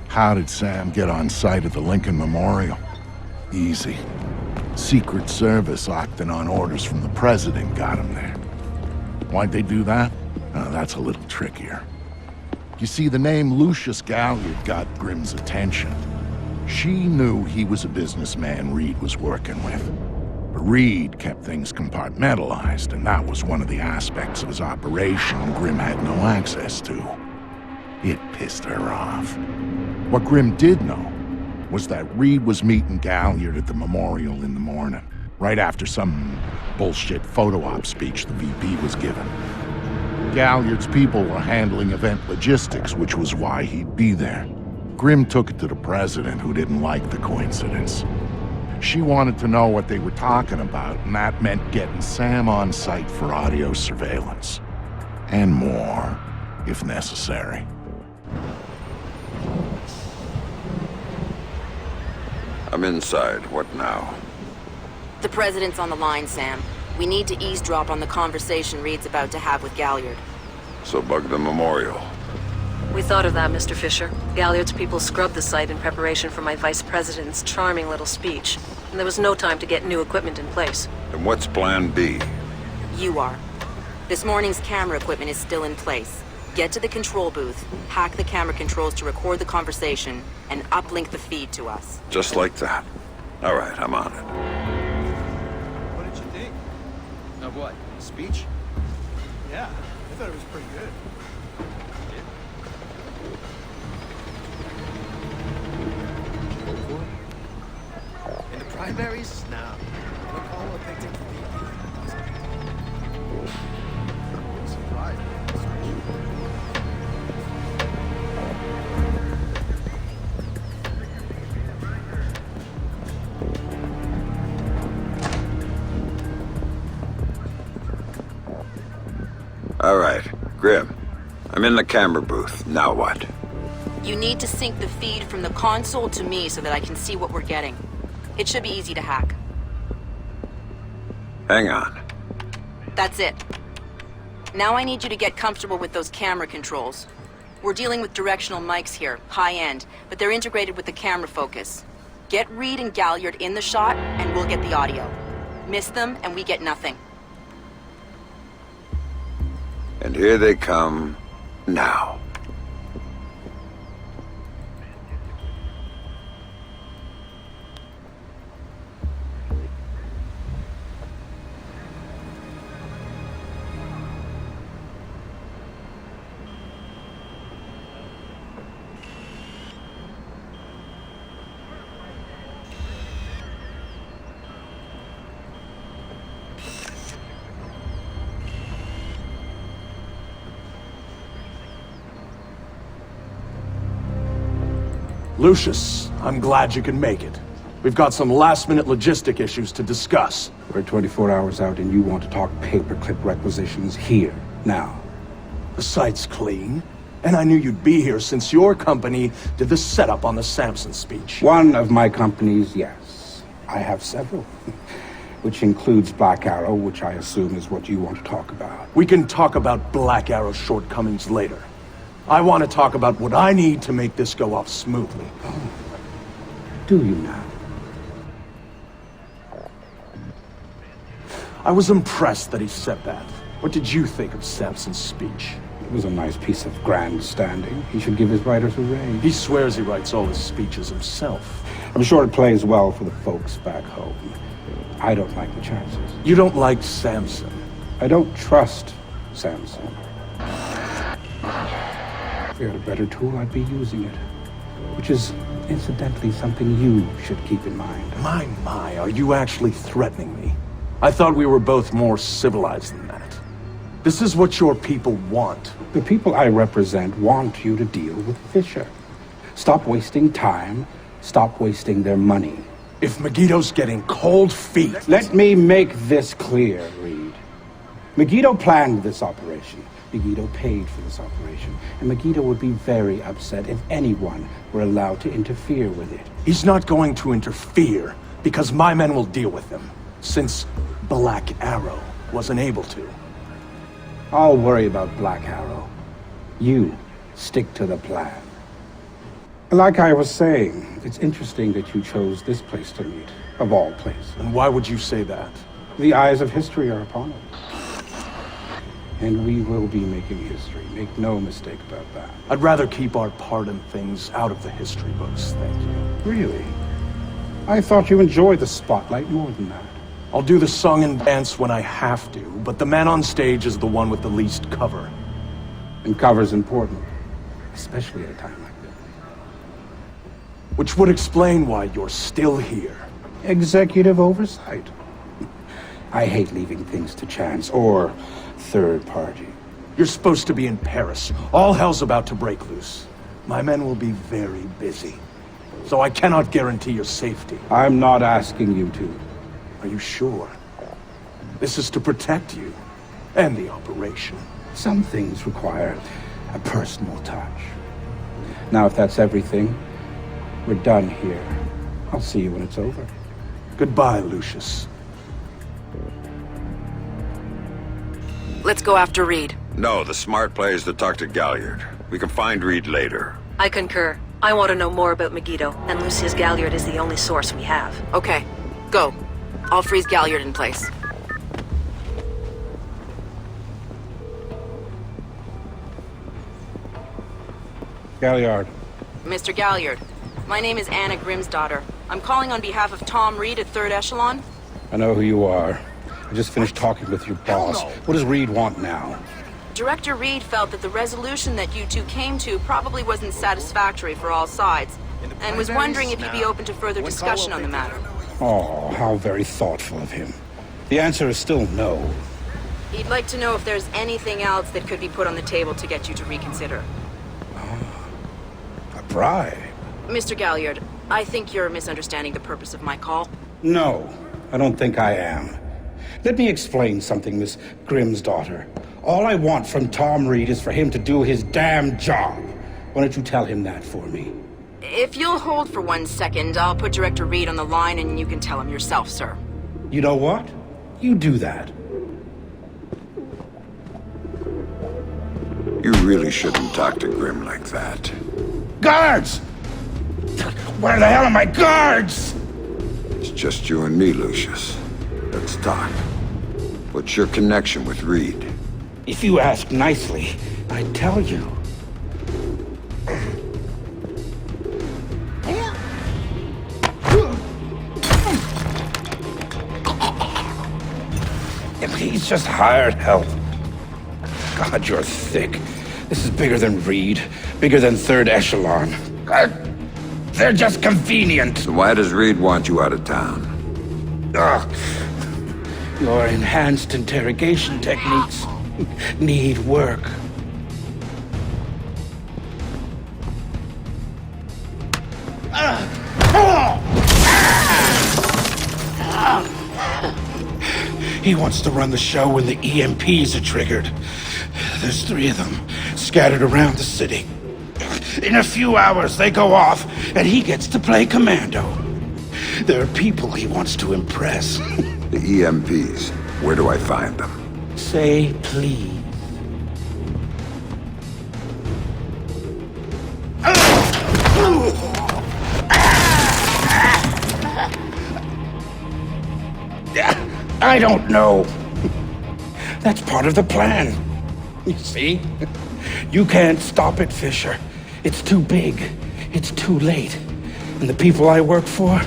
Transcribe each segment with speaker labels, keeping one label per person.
Speaker 1: How did Sam get on site at the Lincoln Memorial? Easy. Secret Service acting on orders from the President got him there. Why'd they do that? That's a little trickier. You see, the name Lucius Galliard got Grimm's attention. She knew he was a businessman Reed was working with. But Reed kept things compartmentalized, and that was one of the aspects of his operation Grimm had no access to. It pissed her off. What Grimm did know was that Reed was meeting Galliard at the memorial in the morning, right after some bullshit photo op speech the VP was giving. Galliard's people were handling event logistics, which was why he'd be there. Grimm took it to the President, who didn't like the coincidence. She wanted to know what they were talking about, and that meant getting Sam on site for audio surveillance. And more, if necessary.
Speaker 2: I'm inside. What now?
Speaker 3: The President's on the line, Sam. We need to eavesdrop on the conversation Reed's about to have with Galliard.
Speaker 2: So bug the memorial.
Speaker 4: We thought of that, Mr. Fisher. Galliard's people scrubbed the site in preparation for my Vice President's charming little speech. And there was no time to get new equipment in place.
Speaker 2: And what's plan B?
Speaker 3: You are. This morning's camera equipment is still in place. Get to the control booth, hack the camera controls to record the conversation, and uplink the feed to us.
Speaker 2: Just like that. All right, I'm on it.
Speaker 5: What did you think? Of what? Speech? Yeah, I thought it was pretty good. In the primaries? No. Look all what they did for me. Surprised.
Speaker 2: All right, Grimm. I'm in the camera booth. Now what?
Speaker 3: You need to sync the feed from the console to me so that I can see what we're getting. It should be easy to hack.
Speaker 2: Hang on.
Speaker 3: That's it. Now I need you to get comfortable with those camera controls. We're dealing with directional mics here, high-end, but they're integrated with the camera focus. Get Reed and Galliard in the shot, and we'll get the audio. Miss them, and we get nothing.
Speaker 2: And here they come now.
Speaker 5: Lucius, I'm glad you can make it. We've got some last-minute logistic issues to discuss.
Speaker 6: We're 24 hours out and you want to talk paperclip requisitions here, now.
Speaker 5: The site's clean, and I knew you'd be here since your company did the setup on the Samson speech.
Speaker 6: One of my companies, yes. I have several. Which includes Black Arrow, which I assume is what you want to talk about.
Speaker 5: We can talk about Black Arrow's shortcomings later. I want to talk about what I need to make this go off smoothly.
Speaker 6: Oh. Do you now?
Speaker 5: I was impressed that he said that. What did you think of Samson's speech?
Speaker 6: It was a nice piece of grandstanding. He should give his writers a raise.
Speaker 5: He swears he writes all his speeches himself.
Speaker 6: I'm sure it plays well for the folks back home. I don't like the chances.
Speaker 7: You don't like Samson?
Speaker 6: I don't trust Samson. If we had a better tool, I'd be using it. Which is, incidentally, something you should keep in mind.
Speaker 7: My, are you actually threatening me? I thought we were both more civilized than that. This is what your people want.
Speaker 6: The people I represent want you to deal with Fisher. Stop wasting time. Stop wasting their money.
Speaker 7: If Megiddo's getting cold feet...
Speaker 6: Let me make this clear, Reed. Megiddo planned this operation. Megiddo paid for this operation. And Megiddo would be very upset if anyone were allowed to interfere with it.
Speaker 7: He's not going to interfere, because my men will deal with him, since Black Arrow wasn't able to.
Speaker 6: I'll worry about Black Arrow. You stick to the plan. Like I was saying, it's interesting that you chose this place to meet, of all places.
Speaker 7: And why would you say that?
Speaker 6: The eyes of history are upon us. And we will be making history. Make no mistake about that.
Speaker 7: I'd rather keep our part in things out of the history books, thank you.
Speaker 6: Really? I thought you enjoyed the spotlight more than that.
Speaker 7: I'll do the song and dance when I have to, but the man on stage is the one with the least cover.
Speaker 6: And cover's important, especially at a time like this.
Speaker 7: Which would explain why you're still here.
Speaker 6: Executive oversight. I hate leaving things to chance or third party.
Speaker 7: You're supposed to be in Paris. All hell's about to break loose. My men will be very busy, so I cannot guarantee your safety.
Speaker 6: I'm not asking you to.
Speaker 7: Are you sure? This is to protect you and the operation.
Speaker 6: Some things require a personal touch. Now, if that's everything, we're done here. I'll see you when it's over.
Speaker 7: Goodbye, Lucius.
Speaker 3: Let's go after Reed.
Speaker 2: No, the smart play is to talk to Galliard. We can find Reed later.
Speaker 4: I concur. I want to know more about Megiddo, and Lucius Galliard is the only source we have.
Speaker 3: Okay, go. I'll freeze Galliard in place.
Speaker 6: Galliard.
Speaker 3: Mr. Galliard, my name is Anna Grimsdottir. I'm calling on behalf of Tom Reed at 3rd Echelon.
Speaker 6: I know who you are. I just finished talking with your boss. What does Reed want now?
Speaker 3: Director Reed felt that the resolution that you two came to probably wasn't satisfactory for all sides, and was wondering if you'd be open to further discussion on the matter.
Speaker 6: Oh, how very thoughtful of him. The answer is still no.
Speaker 3: He'd like to know if there's anything else that could be put on the table to get you to reconsider.
Speaker 6: A bribe?
Speaker 3: Mr. Galliard, I think you're misunderstanding the purpose of my call.
Speaker 6: No, I don't think I am. Let me explain something, Miss Grimsdottir. All I want from Tom Reed is for him to do his damn job. Why don't you tell him that for me?
Speaker 3: If you'll hold for 1 second, I'll put Director Reed on the line and you can tell him yourself, sir.
Speaker 6: You know what? You do that.
Speaker 2: You really shouldn't talk to Grim like that.
Speaker 6: Guards! Where the hell are my guards?
Speaker 2: It's just you and me, Lucius. Let's talk. What's your connection with Reed?
Speaker 6: If you ask nicely, I'd tell you. He's just hired help. God, you're thick. This is bigger than Reed, bigger than 3rd Echelon. They're just convenient.
Speaker 2: So why does Reed want you out of town?
Speaker 6: Your enhanced interrogation techniques need work. He wants to run the show when the EMPs are triggered. There's 3 of them scattered around the city. In a few hours, they go off, and he gets to play commando. There are people he wants to impress.
Speaker 2: The EMPs. Where do I find them?
Speaker 6: Say please. I don't know. That's part of the plan. You see? You can't stop it, Fisher. It's too big. It's too late. And the people I work for,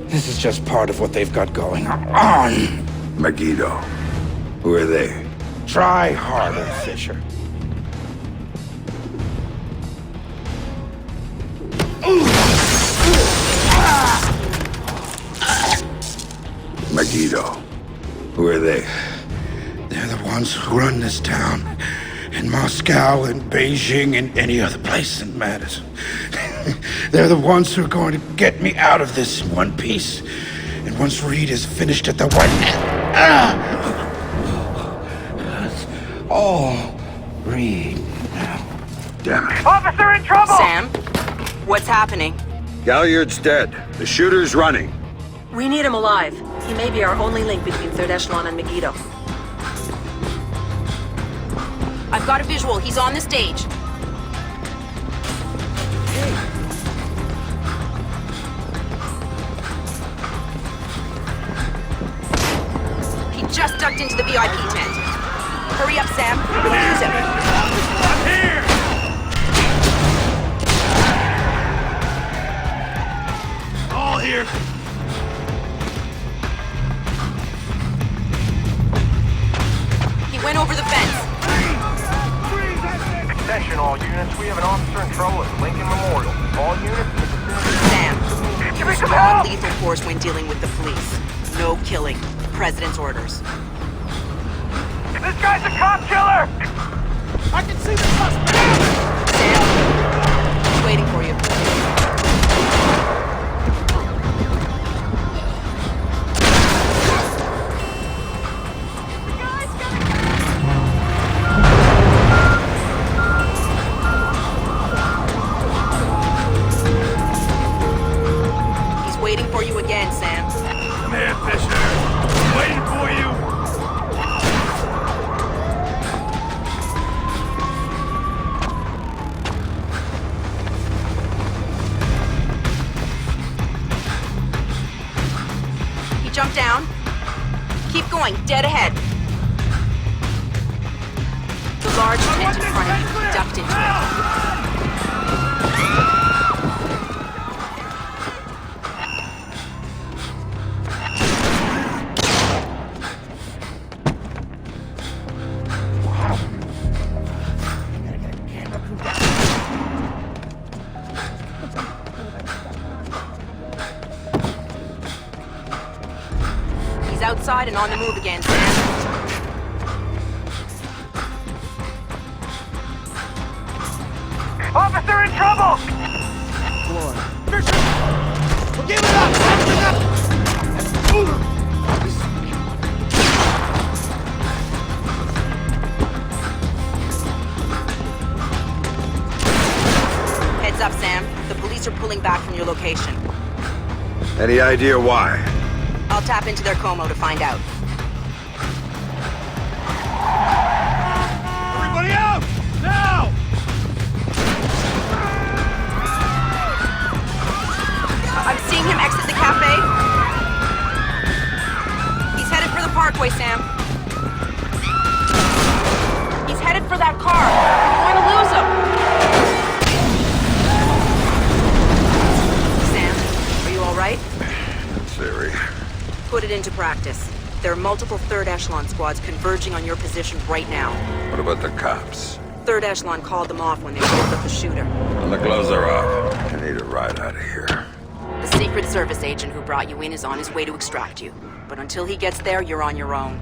Speaker 6: This is just part of what they've got going on.
Speaker 2: Megiddo. Who are they?
Speaker 6: Try harder, Fisher.
Speaker 2: Megiddo. Who are they?
Speaker 6: They're the ones who run this town. In Moscow, in Beijing, and any other place that matters. They're the ones who are going to get me out of this in one piece. And once Reed is finished at the That's all Reed now.
Speaker 2: Damn it.
Speaker 8: Officer in trouble!
Speaker 3: Sam? What's happening?
Speaker 2: Galliard's dead. The shooter's running.
Speaker 4: We need him alive. He may be our only link between Third Echelon and Megiddo.
Speaker 3: I've got a visual. He's on the stage. He just ducked into the VIP tent. Hurry up, Sam. Use him.
Speaker 8: I'm here! All here!
Speaker 3: He went over the fence.
Speaker 8: Attention all units, we have an officer in trouble at Lincoln Memorial. All units in the vicinity.
Speaker 3: Sam,
Speaker 8: Give me
Speaker 3: use
Speaker 8: some help!
Speaker 3: non-lethal force when dealing with the police. No killing. President's orders.
Speaker 8: This guy's a cop killer! I can see the suspect!
Speaker 3: Sam, he's waiting for you. He's waiting for you again, Sam.
Speaker 8: Come here, Fisher. I'm waiting for you!
Speaker 3: He jumped down. Keep going, dead ahead. The large tent in front of you, he ducked into it. He's outside and on the move again, Sam.
Speaker 8: Officer in trouble! Fisher! We're giving up!
Speaker 3: Heads up, Sam. The police are pulling back from your location.
Speaker 2: Any idea why?
Speaker 3: I'll tap into their Como to find out.
Speaker 8: Everybody out! Now!
Speaker 3: I'm seeing him exit the cafe. He's headed for the parkway, Sam. He's headed for that car. We're going to lose him. Sam, are you all right?
Speaker 2: In theory.
Speaker 3: Put it into practice. There are multiple Third Echelon squads converging on your position right now.
Speaker 2: What about the cops?
Speaker 3: Third Echelon called them off when they rolled up the shooter.
Speaker 2: And the gloves are off. I need a ride out of here.
Speaker 3: The Secret Service agent who brought you in is on his way to extract you. But until he gets there, you're on your own.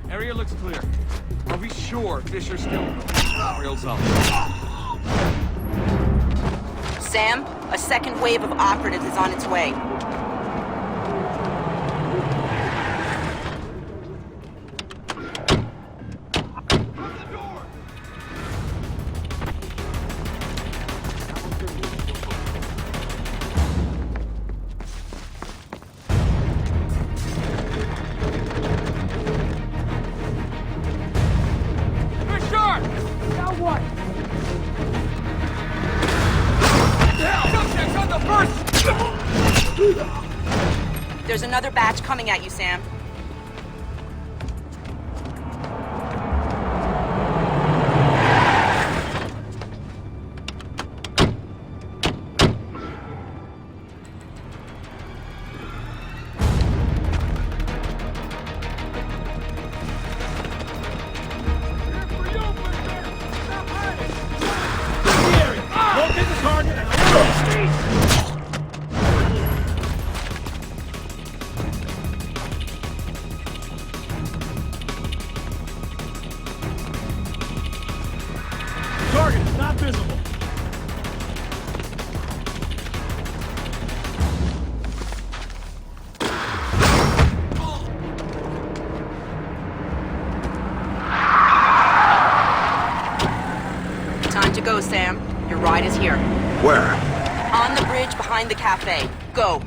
Speaker 5: Area looks clear. Are we sure Fisher's still rails up?
Speaker 3: Sam, a second wave of operatives is on its way. There's another batch coming at you, Sam.
Speaker 8: not visible.
Speaker 3: Time to go, Sam. Your ride is here.
Speaker 2: Where?
Speaker 3: On the bridge behind the cafe. Go.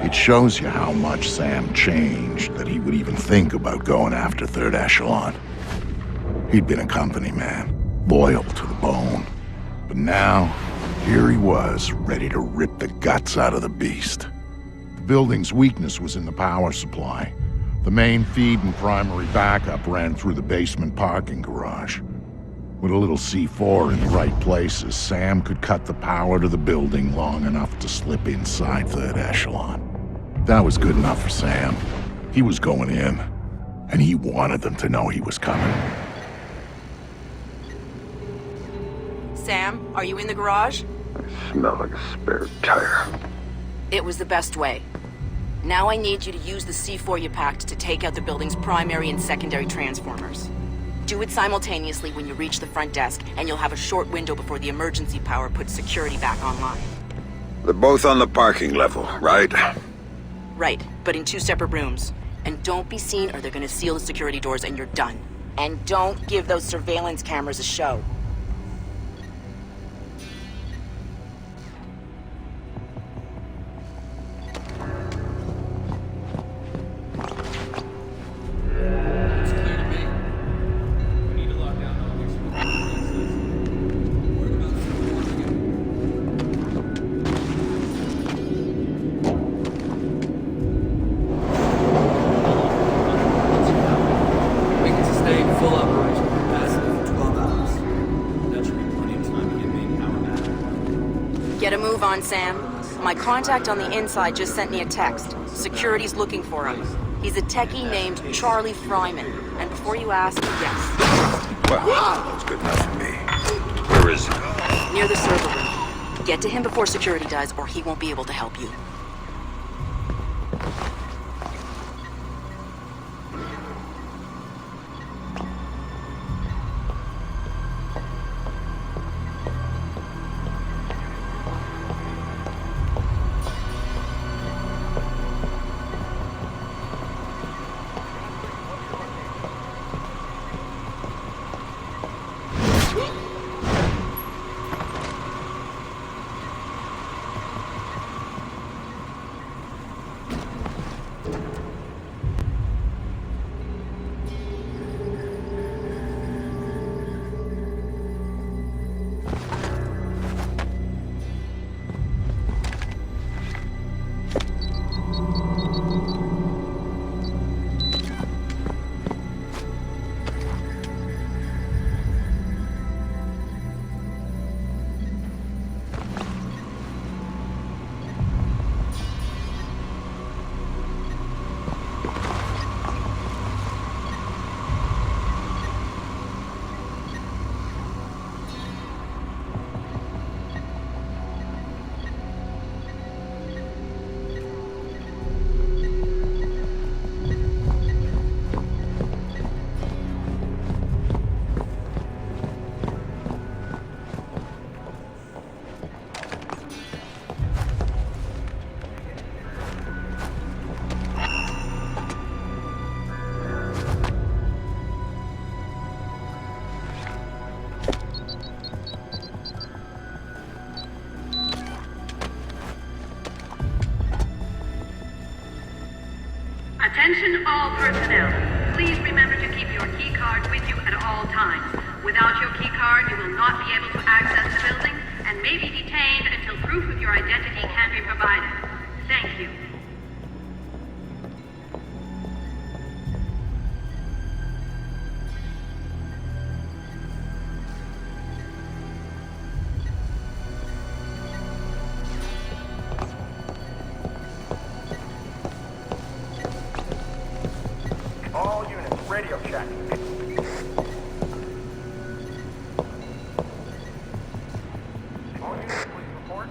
Speaker 1: It shows you how much Sam changed that he would even think about going after Third Echelon. He'd been a company man, loyal to the bone. But now, here he was, ready to rip the guts out of the beast. The building's weakness was in the power supply. The main feed and primary backup ran through the basement parking garage. With a little C4 in the right places, Sam could cut the power to the building long enough to slip inside Third Echelon. That was good enough for Sam. He was going in, and he wanted them to know he was coming.
Speaker 3: Sam, are you in the garage?
Speaker 2: I smell like a spare tire.
Speaker 3: It was the best way. Now I need you to use the C4 you packed to take out the building's primary and secondary transformers. Do it simultaneously when you reach the front desk, and you'll have a short window before the emergency power puts security back online.
Speaker 2: They're both on the parking level, right?
Speaker 3: Right, but in 2 separate rooms. And don't be seen or they're gonna seal the security doors and you're done. And don't give those surveillance cameras a show.
Speaker 5: It's clear to me. We need to lock down all these places. Worried about supporting it. We can sustain full operational capacity for 12 hours. That should be plenty of time to get main power back.
Speaker 3: Get a move on, Sam. My contact on the inside just sent me a text. Security's looking for him. He's a techie named Charlie Fryman. And before you ask, yes.
Speaker 2: Well, that's good enough for me. Where is he?
Speaker 3: Near the server room. Get to him before security does, or he won't be able to help you.
Speaker 9: Attention all personnel. Please remember to keep your key card with you at all times. Without your key card, you will not be able to access the building and may be detained until proof of your identity can be provided. Thank you.
Speaker 8: radio check. All units, please report.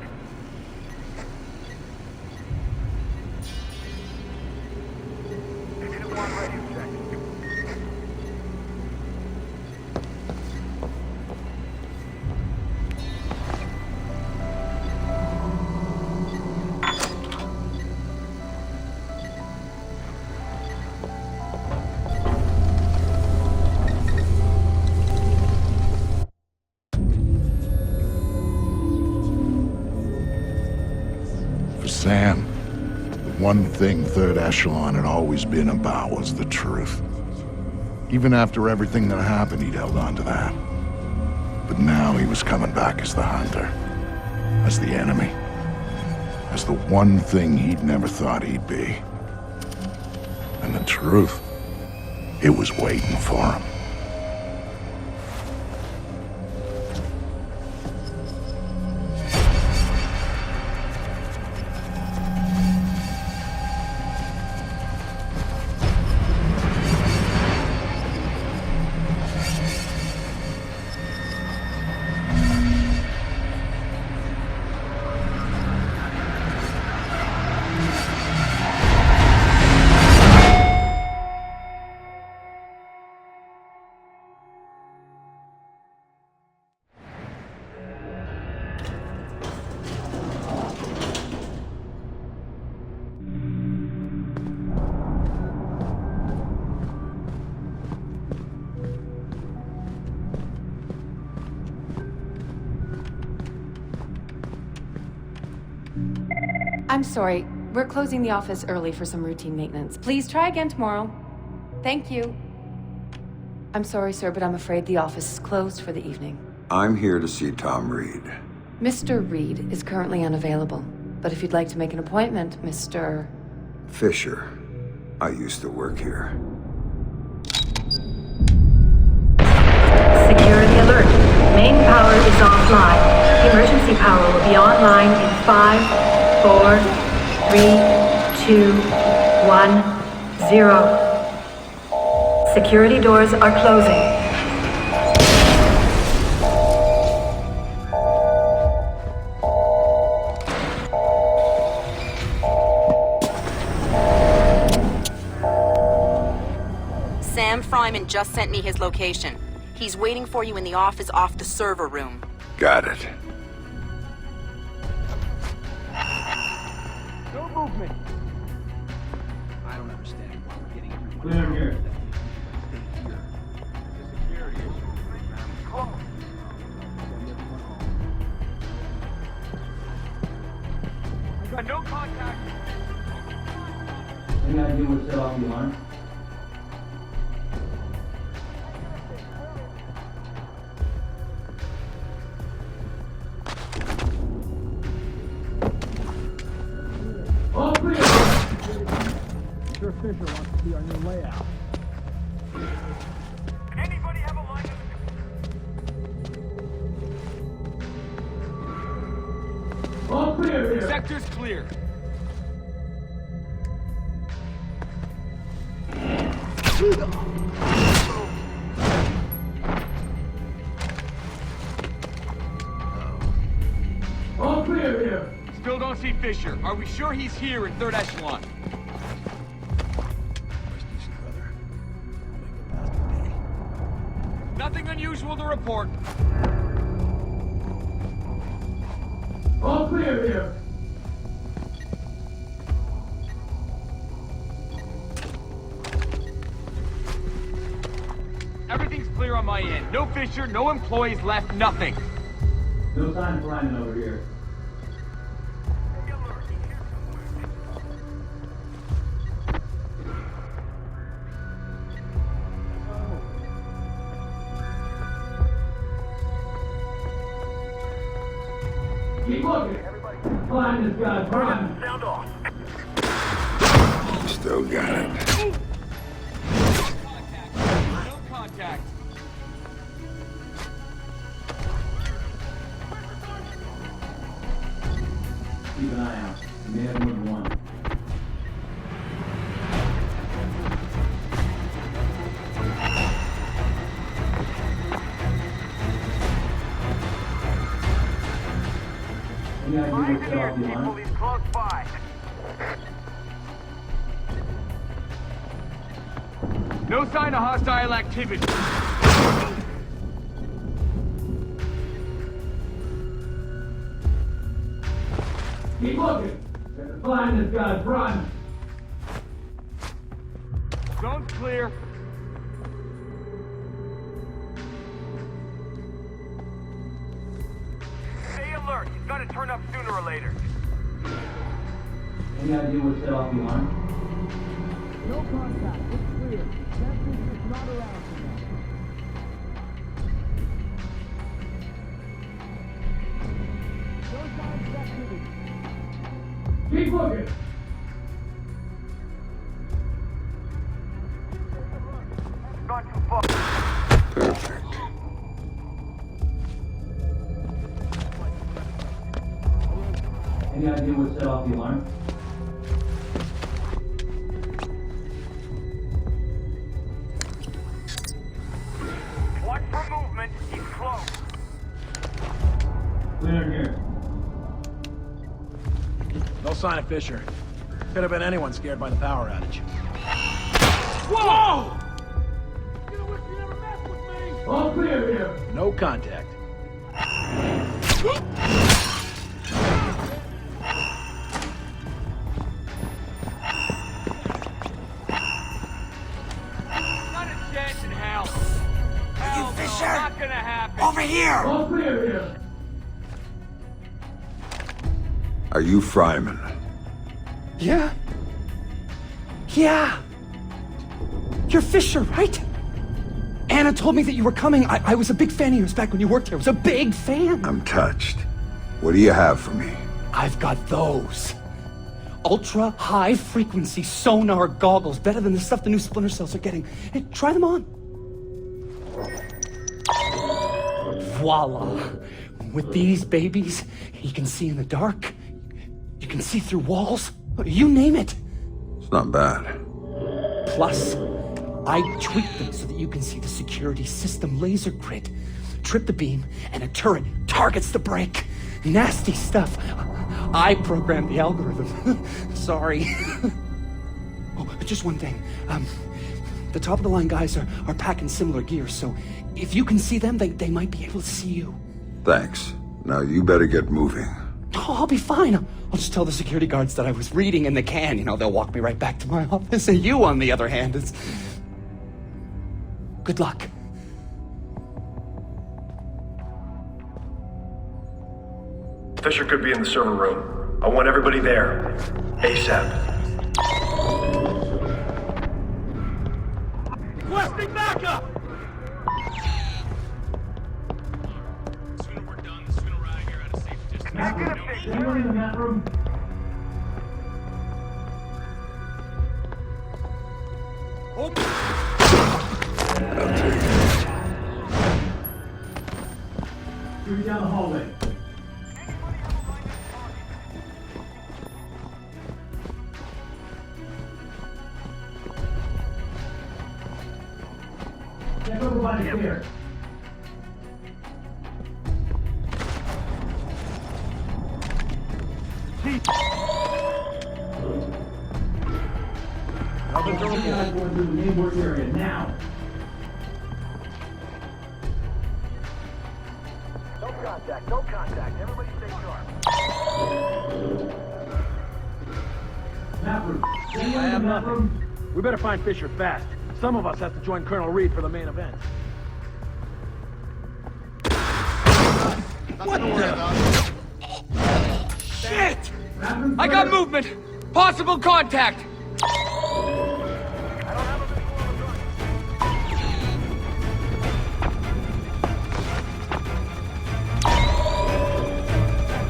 Speaker 8: Unit 1 radio check.
Speaker 1: For Sam, the one thing Third Echelon had always been about was the truth. Even after everything that happened, he'd held on to that. But now he was coming back as the hunter, as the enemy, as the one thing he'd never thought he'd be. And the truth, it was waiting for him.
Speaker 10: I'm sorry. We're closing the office early for some routine maintenance. Please try again tomorrow. Thank you. I'm sorry, sir, but I'm afraid the office is closed for the evening.
Speaker 2: I'm here to see Tom Reed.
Speaker 10: Mr. Reed is currently unavailable, but if you'd like to make an appointment, Mr.
Speaker 2: Fisher. I used to work here.
Speaker 9: Security alert. Main power is offline. Emergency power will be online in 5, 4, 3, 2, 1, 0. Security doors are closing.
Speaker 3: Sam Fryman just sent me his location. He's waiting for you in the office off the server room.
Speaker 2: Got it.
Speaker 8: No movement.
Speaker 5: I don't understand why we're getting everyone.
Speaker 8: Clear here.
Speaker 5: Stay here. It's a security issue.
Speaker 8: Close. We've got no contact.
Speaker 11: Any idea what set off the alarm? All clear!
Speaker 8: Sure Fisher wants to see our new layout. Anybody have a line of...
Speaker 11: All clear here!
Speaker 5: Sector's clear.
Speaker 11: All clear here!
Speaker 5: Still don't see Fisher. Are we sure he's here in Third Echelon? Nothing unusual to report.
Speaker 11: All clear here!
Speaker 5: Everything's clear on my end. No Fisher, no employees left, nothing.
Speaker 11: No sign of Ryan over here. Keep looking! Find this guy, Brian!
Speaker 8: Sound off.
Speaker 2: Still got it.
Speaker 5: No contact.
Speaker 11: Keep an eye out. You may have more than one.
Speaker 8: people, he's close by. No sign of hostile activity.
Speaker 11: Keep looking. Gotta find this guy. Run.
Speaker 8: Zone's clear. Stay alert. He's gonna turn up sooner or later.
Speaker 11: Any idea what set off the alarm?
Speaker 8: No contact. It's clear. That is not around tonight. No signs of activity.
Speaker 11: Keep looking.
Speaker 8: Not too far.
Speaker 2: Perfect.
Speaker 11: Any idea what set off the alarm?
Speaker 8: Watch for movement. He's close.
Speaker 11: Clear here.
Speaker 7: No sign of Fisher. Could have been anyone scared by the power outage.
Speaker 8: Whoa! You wish you never messed with me.
Speaker 11: All clear here.
Speaker 7: No contact.
Speaker 8: Not a chance in hell. Hell, no,
Speaker 6: Fisher?
Speaker 8: not gonna happen.
Speaker 6: Over here!
Speaker 11: All clear here.
Speaker 2: Are you Fryman?
Speaker 6: Yeah? Yeah! You're Fisher, right? Anna told me that you were coming. I was a big fan of yours back when you worked here. I was a big fan.
Speaker 2: I'm touched. What do you have for me?
Speaker 6: I've got those. Ultra high frequency sonar goggles. Better than the stuff the new Splinter Cells are getting. Hey, try them on. Voila. With these babies, you can see in the dark. You can see through walls. You name it.
Speaker 2: It's not bad.
Speaker 6: Plus, I tweaked them so that you can see the security system laser grid. Trip the beam, and a turret targets the brake. Nasty stuff. I programmed the algorithm. Sorry. Oh, just one thing. The top-of-the-line guys are packing similar gear, so if you can see them, they might be able to see you.
Speaker 2: Thanks. Now you better get moving.
Speaker 6: Oh, I'll be fine. I'll just tell the security guards that I was reading in the can. You know, they'll walk me right back to my office. And you, on the other hand, is... Good luck.
Speaker 12: Fisher could be in the server room. I want everybody there. ASAP.
Speaker 8: Requesting backup!
Speaker 11: Anyone in that room? Shoot down the hallway. Get everybody here.
Speaker 7: Nothing to
Speaker 11: You guys
Speaker 7: report.
Speaker 11: going through the main work area now.
Speaker 8: No contact, no contact. Everybody stay sharp.
Speaker 11: Map room.
Speaker 7: I
Speaker 11: Anyone
Speaker 7: have
Speaker 11: in that
Speaker 7: nothing.
Speaker 11: room?
Speaker 7: We better find Fisher fast. Some of us have to join Colonel Reed for the main event.
Speaker 6: What the?
Speaker 8: Shit!
Speaker 11: Map room
Speaker 8: I got
Speaker 11: clear.
Speaker 8: movement! Possible contact!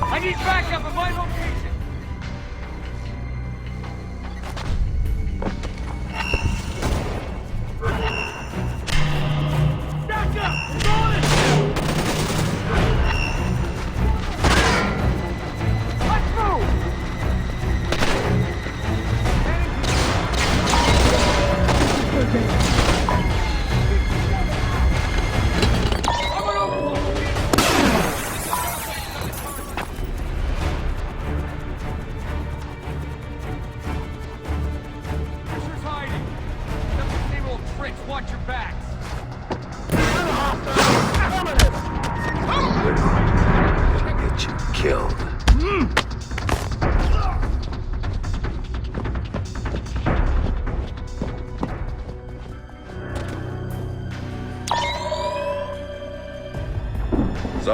Speaker 8: I need backup at my location! Backup! On it! Let's move! I'm an overload!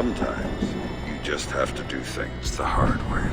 Speaker 2: Sometimes, you just have to do things the hard way.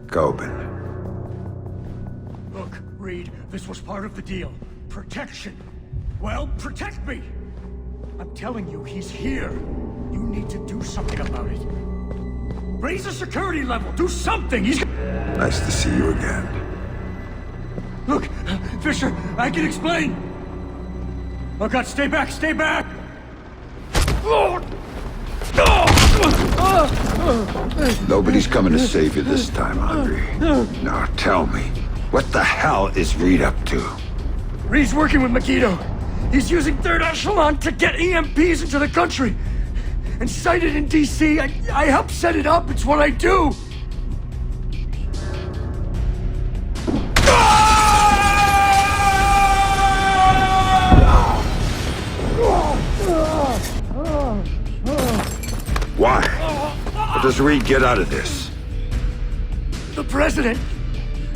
Speaker 2: Gobin.
Speaker 6: Look, Reed, this was part of the deal. Protection. Well, protect me! I'm telling you, he's here. You need to do something about it. Raise the security level, do something! He's...
Speaker 2: Nice to see you again.
Speaker 6: Look, Fisher, I can explain! Oh God, stay back, stay back!
Speaker 2: Nobody's coming to save you this time, Andre. Now tell me, what the hell is Reed up to?
Speaker 6: Reed's working with Megiddo. He's using Third Echelon to get EMPs into the country. And sighted in DC, I help set it up, it's what I do!
Speaker 2: Why? What does Reed get out of this?
Speaker 6: The president!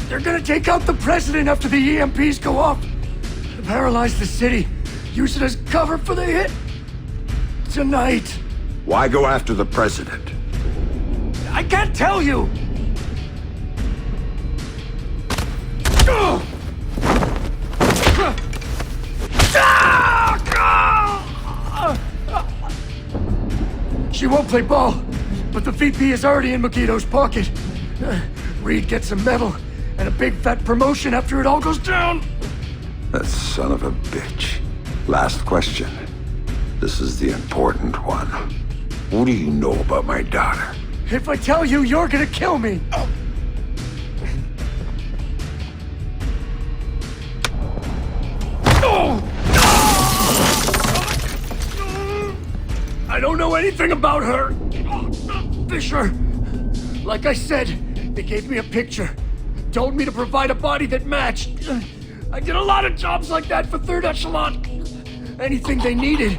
Speaker 6: They're gonna take out the president after the EMPs go off! Paralyze the city! Use it as cover for the hit! Tonight!
Speaker 2: Why go after the president?
Speaker 6: I can't tell you! She won't play ball, but the VP is already in Megiddo's pocket. Reed gets a medal and a big fat promotion after it all goes down.
Speaker 2: That son of a bitch. Last question. This is the important one. What do you know about my daughter?
Speaker 6: If I tell you, you're gonna kill me. I don't know anything about her. Fisher. Like I said, they gave me a picture. Told me to provide a body that matched. I did a lot of jobs like that for Third Echelon. Anything they needed.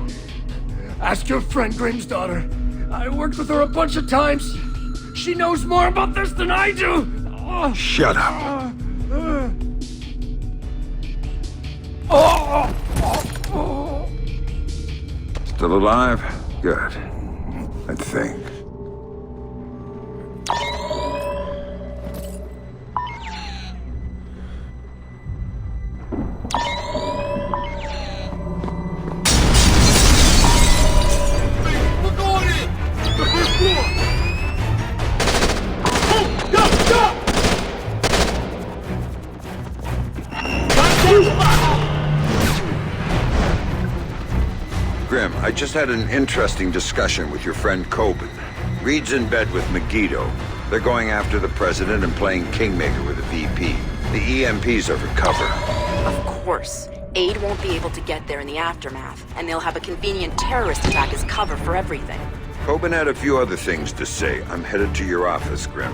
Speaker 6: Ask your friend Grimm's daughter. I worked with her a bunch of times. She knows more about this than I do.
Speaker 2: Shut up. Still alive? Good. I think. Grim, I just had an interesting discussion with your friend Coben. Reed's in bed with Megiddo. They're going after the president and playing Kingmaker with the VP. The EMPs are for cover.
Speaker 3: Of course. Aid won't be able to get there in the aftermath, and they'll have a convenient terrorist attack as cover for everything.
Speaker 2: Coben had a few other things to say. I'm headed to your office, Grim.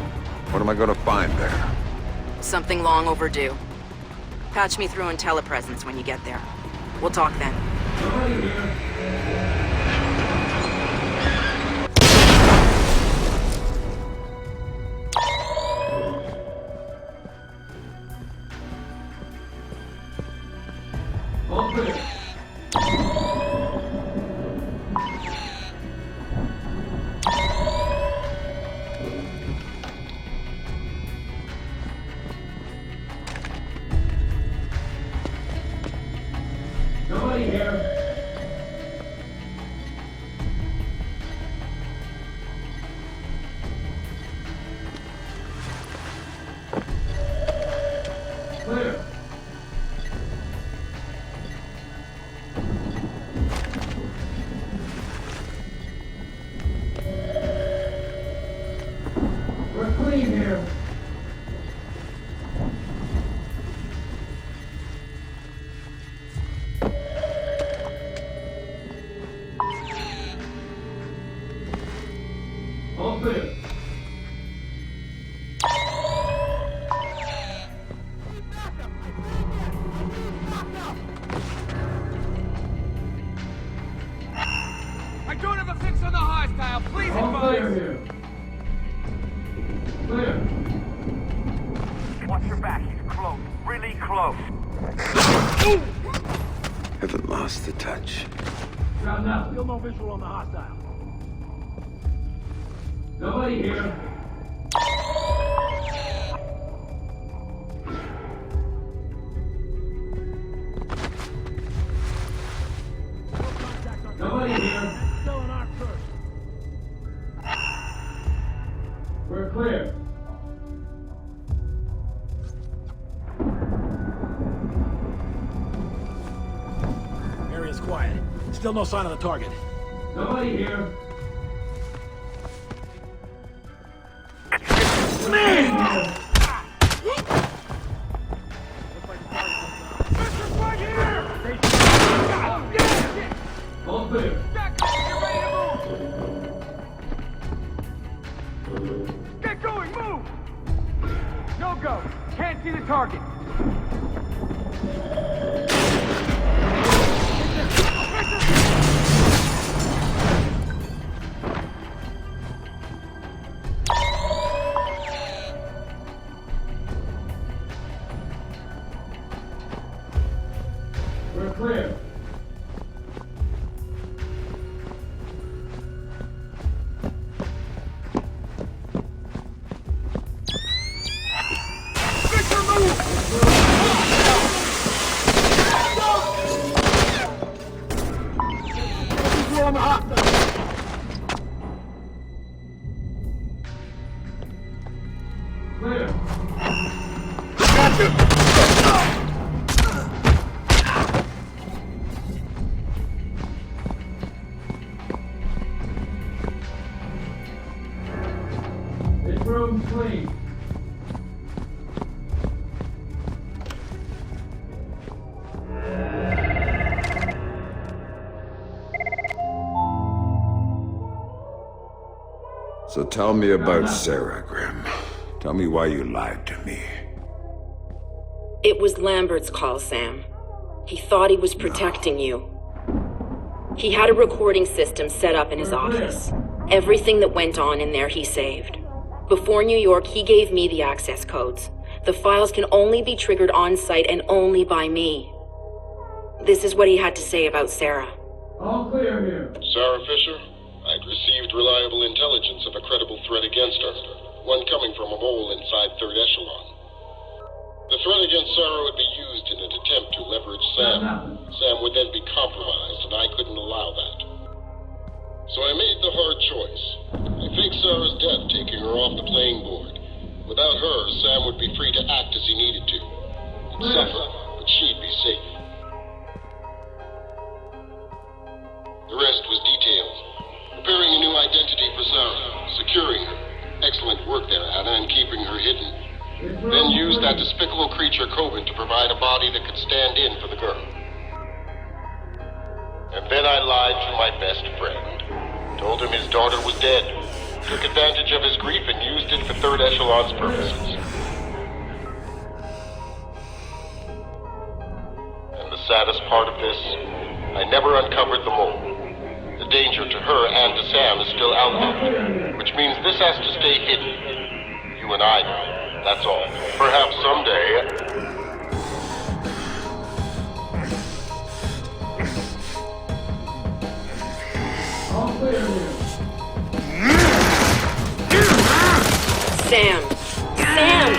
Speaker 2: What am I gonna find there?
Speaker 3: Something long overdue. Patch me through in telepresence when you get there. We'll talk then.
Speaker 11: Nobody here. All clear.
Speaker 8: I don't have a fix on the hostile. Please
Speaker 11: All clear here. Clear.
Speaker 8: Watch your back. He's close. Really close.
Speaker 2: Haven't lost the touch.
Speaker 11: Ground now. Still no visual on the hostile. Nobody here. Nobody here. Still in our first. We're clear.
Speaker 8: Area's quiet. Still no sign of the target.
Speaker 11: Nobody here. All clear.
Speaker 8: Get going, move! No go. Can't see the target.
Speaker 11: We're clear. Clear. This room's clean.
Speaker 2: So tell me about Sarah, Grim. Tell me why you lied to me.
Speaker 3: It was Lambert's call, Sam. He thought he was protecting you. He had a recording system set up in his office. Everything that went on in there he saved. Before New York, he gave me the access codes. The files can only be triggered on-site and only by me. This is what he had to say about Sarah.
Speaker 11: All clear here.
Speaker 13: Sarah Fisher, I'd received reliable intelligence of a credible threat against her, one coming from a mole inside Third Echelon. The threat against Sarah would be used in an attempt to leverage Sam. Sam would then be compromised, and I couldn't allow that. So I made the hard choice. I faked Sarah's death, taking her off the playing board. Without her, Sam would be free to act as he needed to. He'd suffer, but she'd be safe. The rest was detailed. Preparing a new identity for Sarah, securing her. Excellent work there, Anna, in keeping her hidden. Then used that despicable creature, Coben, to provide a body that could stand in for the girl. And then I lied to my best friend. Told him his daughter was dead. Took advantage of his grief and used it for Third Echelon's purposes. And the saddest part of this, I never uncovered the mole. The danger to her and to Sam is still out there, which means this has to stay hidden. You and I know. That's all. Perhaps someday...
Speaker 11: All clear here.
Speaker 3: Sam! Sam!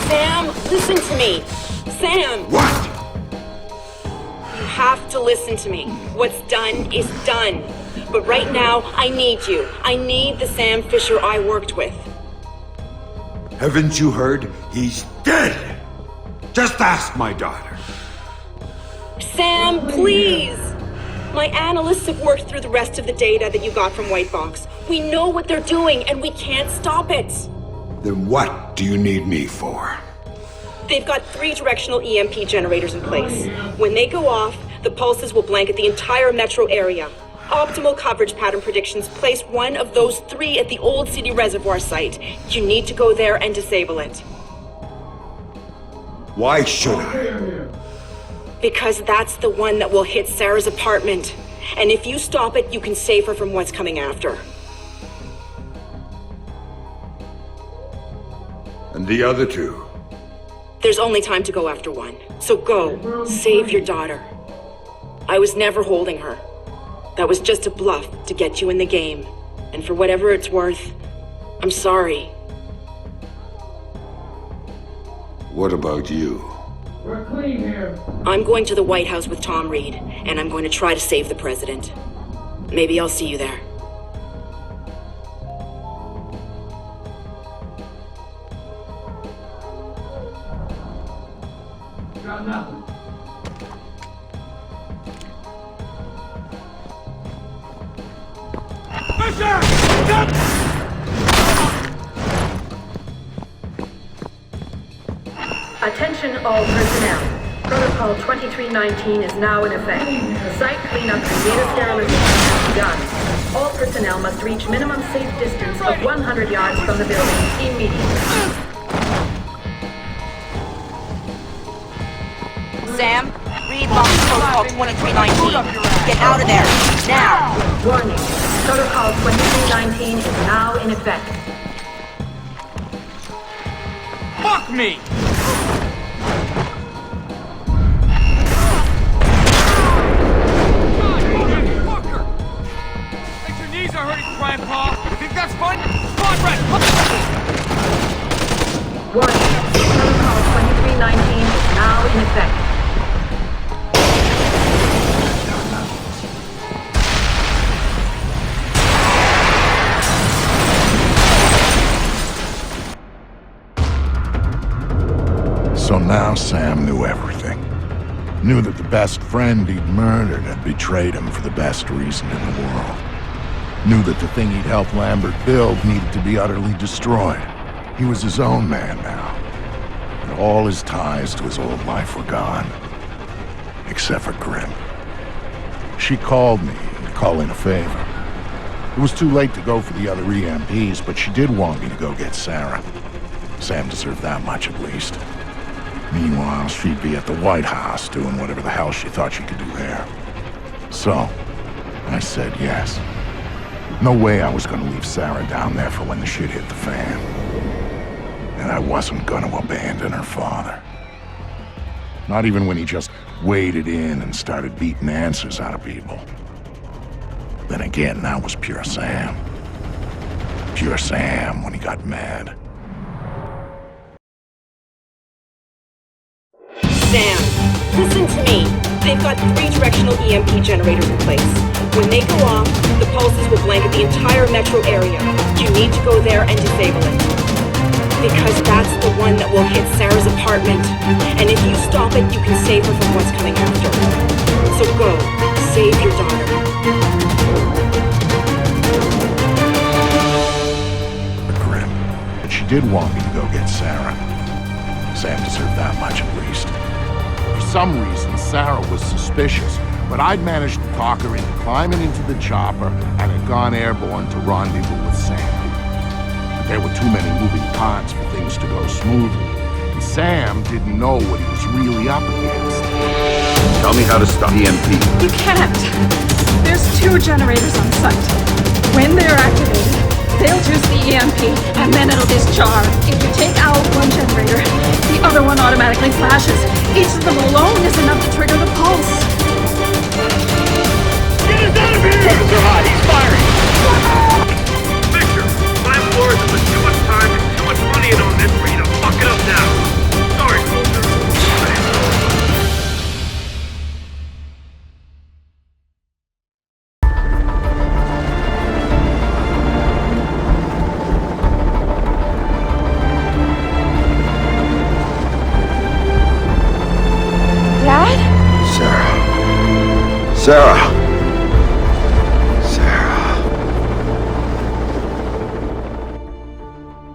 Speaker 3: Sam, listen to me! Sam!
Speaker 2: What?
Speaker 3: You have to listen to me. What's done is done. But right now, I need you. I need the Sam Fisher I worked with.
Speaker 2: Haven't you heard? He's dead! Just ask my daughter.
Speaker 3: Sam, please! My analysts have worked through the rest of the data that you got from White Box. We know what they're doing, and we can't stop it.
Speaker 2: Then what do you need me for?
Speaker 3: They've got 3 directional EMP generators in place. When they go off, the pulses will blanket the entire metro area.
Speaker 14: Optimal coverage pattern predictions place one of those 3 at the Old City Reservoir site. You need to go there and disable it.
Speaker 2: Why should I?
Speaker 14: Because that's the one that will hit Sarah's apartment. And if you stop it, you can save her from what's coming after.
Speaker 2: And the other 2?
Speaker 14: There's only time to go after one. So go, save your daughter. I was never holding her. That was just a bluff to get you in the game. And for whatever it's worth, I'm sorry.
Speaker 2: What about you?
Speaker 11: We're clean here.
Speaker 14: I'm going to the White House with Tom Reed, and I'm going to try to save the president. Maybe I'll see you there.
Speaker 11: Got nothing.
Speaker 4: Attention all personnel. Protocol 2319 is now in effect. The site cleanup and data sterilization has begun. All personnel must reach minimum safe distance of 100 yards from the building immediately.
Speaker 3: Sam, read long protocol 2319. Get out of there, now!
Speaker 4: Warning. Protocol 2319 is now in effect.
Speaker 8: Fuck me! These are hurting, Grandpa. Think that's fun? Progress!
Speaker 4: Warning. Protocol 2319 is now in effect.
Speaker 1: So now Sam knew everything. Knew that the best friend he'd murdered had betrayed him for the best reason in the world. Knew that the thing he'd helped Lambert build needed to be utterly destroyed. He was his own man now. And all his ties to his old life were gone. Except for Grim. She called me to call in a favor. It was too late to go for the other EMPs, but she did want me to go get Sarah. Sam deserved that much at least. Meanwhile, she'd be at the White House doing whatever the hell she thought she could do there. So, I said yes. No way I was gonna leave Sarah down there for when the shit hit the fan. And I wasn't gonna abandon her father. Not even when he just waded in and started beating answers out of people. Then again, that was pure Sam. Pure Sam when he got mad.
Speaker 14: Sam, listen to me. They've got 3 directional EMP generators in place. When they go off, the pulses will blanket the entire metro area. You need to go there and disable it. Because that's the one that will hit Sarah's apartment. And if you stop it, you can save her from what's coming after. So go, save your daughter.
Speaker 1: Grim. But she did want me to go get Sarah. Sam deserved that much at least. For some reason, Sarah was suspicious, but I'd managed to talk her into climbing into the chopper and had gone airborne to rendezvous with Sam. But there were too many moving parts for things to go smoothly, and Sam didn't know what he was really up against.
Speaker 2: Tell me how to stop EMP.
Speaker 15: You can't. There's 2 generators on site. When they're activated, they'll juice the EMP, and then it'll discharge. If you take out one generator, the other one automatically flashes. Each of them alone is enough to trigger the pulse.
Speaker 8: Get us out of here! They're hot. He's firing.